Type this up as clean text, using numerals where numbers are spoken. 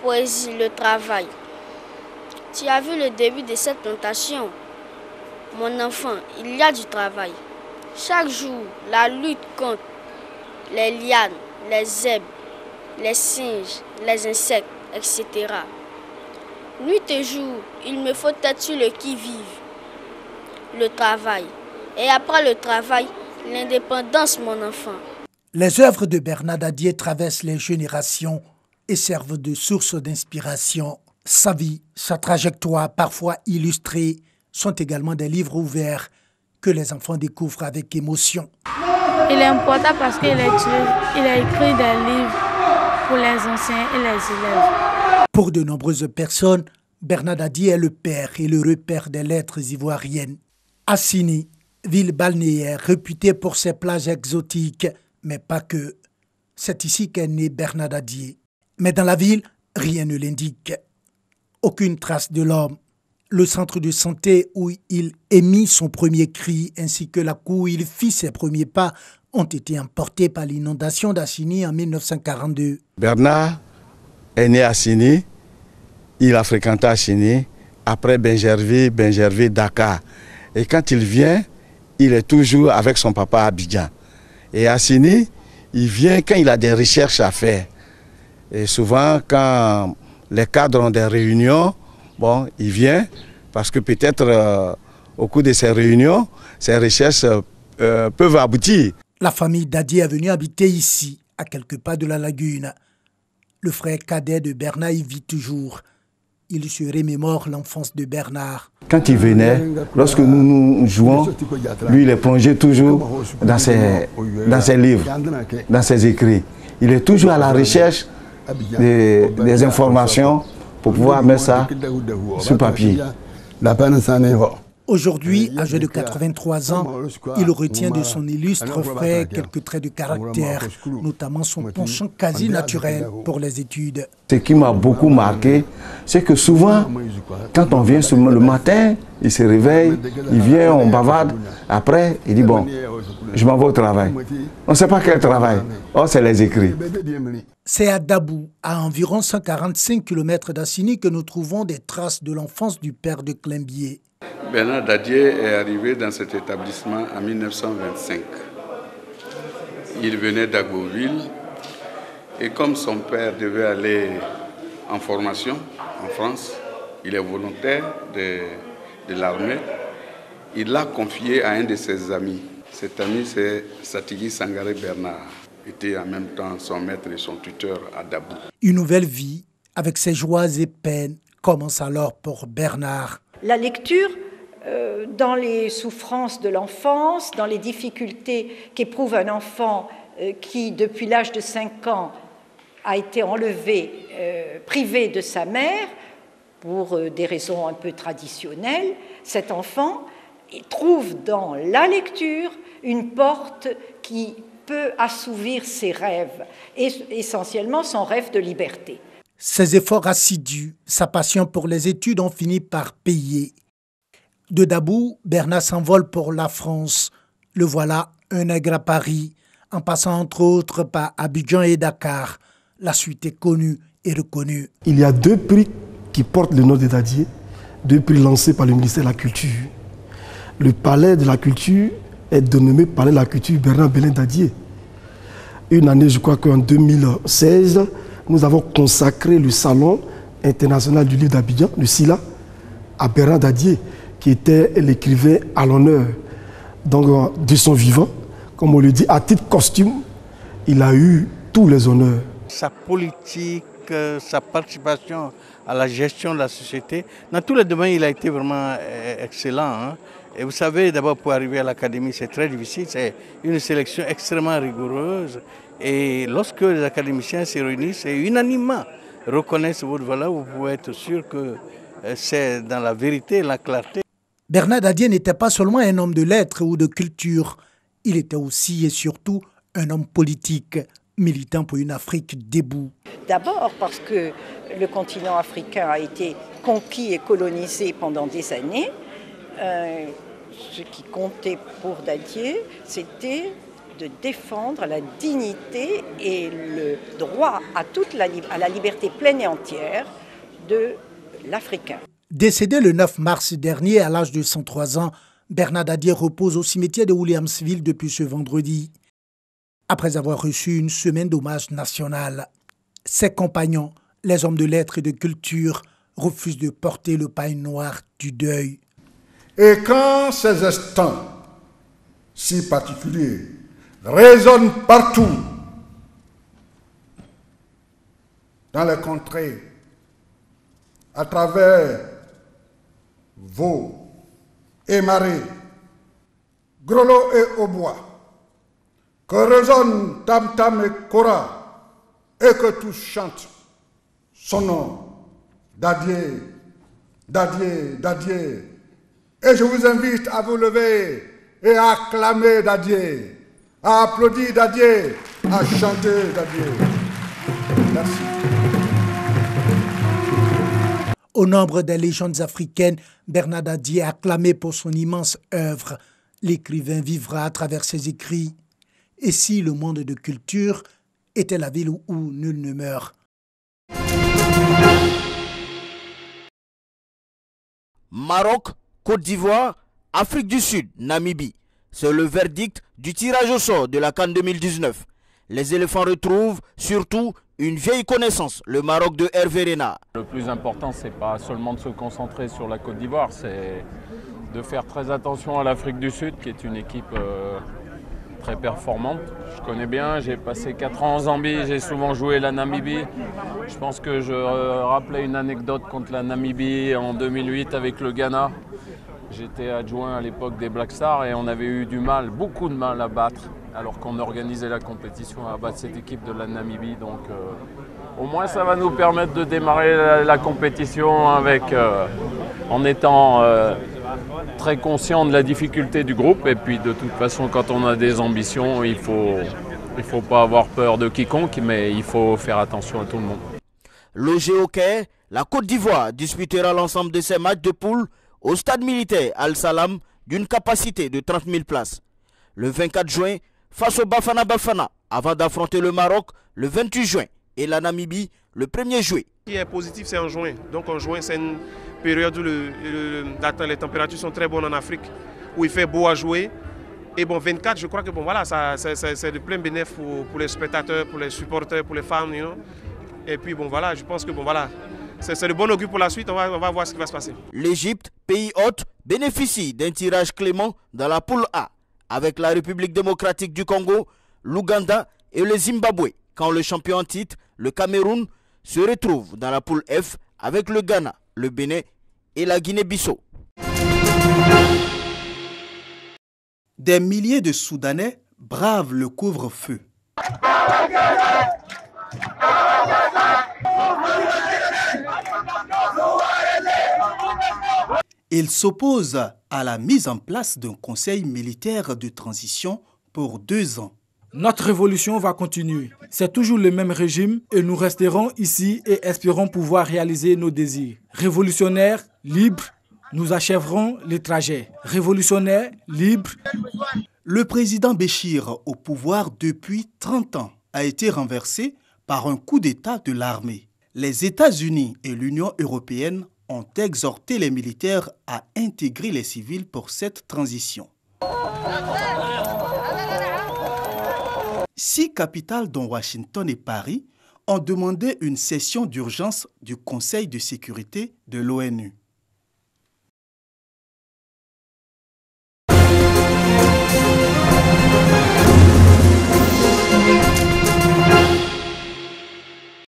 poésie, le travail. Tu as vu le début de cette plantation? Mon enfant, il y a du travail. Chaque jour, la lutte contre les lianes, les zèbres, les singes, les insectes, etc. Nuit et jour, il me faut être sur le qui-vive. Le travail. Et après le travail, l'indépendance, mon enfant. Les œuvres de Bernard Dadier traversent les générations et servent de source d'inspiration. Sa vie, sa trajectoire, parfois illustrée, sont également des livres ouverts que les enfants découvrent avec émotion. Il est important parce qu'il a écrit des livres pour les anciens et les élèves. Pour de nombreuses personnes, Bernard Dadier est le père et le repère des lettres ivoiriennes. Assini, ville balnéaire réputée pour ses plages exotiques, mais pas que. C'est ici qu'est né Bernard Dadier. Mais dans la ville, rien ne l'indique. Aucune trace de l'homme. Le centre de santé où il émit son premier cri ainsi que la cour où il fit ses premiers pas ont été emportés par l'inondation d'Assini en 1942. Bernard est né à Assini, il a fréquenté Assini, après Benjerville, Dakar. Et quand il vient, il est toujours avec son papa à Abidjan. Et Assini, il vient quand il a des recherches à faire. Et souvent, quand les cadres ont des réunions, bon, il vient parce que peut-être au cours de ces réunions, ces recherches peuvent aboutir. La famille Dadier est venue habiter ici, à quelques pas de la lagune. Le frère cadet de Bernard y vit toujours. Il se remémore l'enfance de Bernard. Quand il venait, lorsque nous jouons, lui il est plongé toujours dans ses livres, dans ses écrits. Il est toujours à la recherche des informations pour pouvoir mettre ça sur papier. Aujourd'hui, âgé de 83 ans, il retient de son illustre frère quelques traits de caractère, notamment son penchant quasi naturel pour les études. Ce qui m'a beaucoup marqué, c'est que souvent, quand on vient le matin, il se réveille, il vient, on bavarde, après il dit bon, je m'en vais au travail. On ne sait pas quel travail, oh c'est les écrits. C'est à Dabou, à environ 145 km d'Assini, que nous trouvons des traces de l'enfance du père de Climbié. Bernard Dadier est arrivé dans cet établissement en 1925. Il venait d'Agoville et comme son père devait aller en formation en France, il est volontaire de l'armée, il l'a confié à un de ses amis. Cet ami, c'est Satigui Sangaré Bernard, était en même temps son maître et son tuteur à Dabou. Une nouvelle vie, avec ses joies et peines, commence alors pour Bernard. La lecture, dans les souffrances de l'enfance, dans les difficultés qu'éprouve un enfant qui, depuis l'âge de 5 ans, a été enlevé, privé de sa mère, pour des raisons un peu traditionnelles, cet enfant trouve dans la lecture une porte qui peut assouvir ses rêves, et essentiellement son rêve de liberté. Ses efforts assidus, sa passion pour les études ont fini par payer. De Dabou, Bernard s'envole pour la France. Le voilà, un nègre à Paris, en passant entre autres par Abidjan et Dakar. La suite est connue et reconnue. Il y a 2 prix qui portent le nom de Dadier, 2 prix lancés par le ministère de la Culture. Le palais de la Culture est dénommé Palais de la Culture Bernard Belin Dadier. Une année, je crois qu'en 2016, nous avons consacré le Salon international du livre d'Abidjan, le SILA, à Bernard Dadier, qui était l'écrivain à l'honneur. Donc, de son vivant, comme on le dit, à titre costume, il a eu tous les honneurs. Sa politique, sa participation à la gestion de la société, dans tous les domaines, il a été vraiment excellent. Hein. Et vous savez, d'abord, pour arriver à l'académie, c'est très difficile, c'est une sélection extrêmement rigoureuse. Et lorsque les académiciens se réunissent et unanimement reconnaissent votre valeur, vous pouvez être sûr que c'est dans la vérité et la clarté. Bernard Dadier n'était pas seulement un homme de lettres ou de culture, il était aussi et surtout un homme politique, militant pour une Afrique debout. D'abord parce que le continent africain a été conquis et colonisé pendant des années. Ce qui comptait pour Dadier, c'était de défendre la dignité et le droit à la liberté pleine et entière de l'Africain. Décédé le 9 mars dernier à l'âge de 103 ans, Bernard Dadier repose au cimetière de Williamsville depuis ce vendredi. Après avoir reçu une semaine d'hommage national, ses compagnons, les hommes de lettres et de culture, refusent de porter le paille noir du deuil. Et quand ces instants si particuliers résonnent partout, dans les contrées, à travers veaux et marais, grelots et hautbois, que résonnent tam-tam et kora, et que tous chantent son nom, Dadier, Dadier, Dadier. Et je vous invite à vous lever et à acclamer Dadier, à applaudir Dadier, à chanter Dadier. Merci. Au nombre des légendes africaines, Bernard Dadier, acclamé pour son immense œuvre, l'écrivain vivra à travers ses écrits. Et si le monde de culture était la ville où nul ne meurt? Maroc, Côte d'Ivoire, Afrique du Sud, Namibie. C'est le verdict du tirage au sort de la CAN 2019. Les éléphants retrouvent surtout une vieille connaissance, le Maroc de Hervé Renard. Le plus important, c'est pas seulement de se concentrer sur la Côte d'Ivoire, c'est de faire très attention à l'Afrique du Sud, qui est une équipe très performante. Je connais bien, j'ai passé 4 ans en Zambie, j'ai souvent joué la Namibie. Je pense que je rappelais une anecdote contre la Namibie en 2008 avec le Ghana. J'étais adjoint à l'époque des Black Stars et on avait eu du mal, beaucoup de mal à battre, alors qu'on organisait la compétition à battre cette équipe de la Namibie. Donc au moins ça va nous permettre de démarrer la compétition avec, en étant très conscient de la difficulté du groupe. Et puis de toute façon, quand on a des ambitions, il faut pas avoir peur de quiconque, mais il faut faire attention à tout le monde. Logé au Caire, la Côte d'Ivoire disputera l'ensemble de ses matchs de poule au stade militaire Al-Salam d'une capacité de 30 000 places. Le 24 juin, face au Bafana Bafana, avant d'affronter le Maroc le 28 juin et la Namibie le 1er juillet. Ce qui est positif, c'est en juin. Donc en juin, c'est une période où les températures sont très bonnes en Afrique, où il fait beau à jouer. Et bon, 24, je crois que bon, voilà, c'est de plein bénéfice pour les spectateurs, pour les supporters, pour les fans. You know? Et puis bon, voilà, je pense que bon, voilà, c'est de bon augure pour la suite, on va voir ce qui va se passer. L'Égypte, pays hôte, bénéficie d'un tirage clément dans la poule A, avec la République démocratique du Congo, l'Ouganda et le Zimbabwe, quand le champion en titre, le Cameroun, se retrouve dans la poule F avec le Ghana, le Bénin et la Guinée-Bissau. Des milliers de Soudanais bravent le couvre-feu. Ils s'opposent à la mise en place d'un conseil militaire de transition pour 2 ans. Notre révolution va continuer. C'est toujours le même régime et nous resterons ici et espérons pouvoir réaliser nos désirs. Révolutionnaires, libres, nous achèverons les trajets. Révolutionnaires, libres. Le président Béchir, au pouvoir depuis 30 ans, a été renversé par un coup d'État de l'armée. Les États-Unis et l'Union européenne ont exhorté les militaires à intégrer les civils pour cette transition. 6 capitales, dont Washington et Paris, ont demandé une session d'urgence du Conseil de sécurité de l'ONU.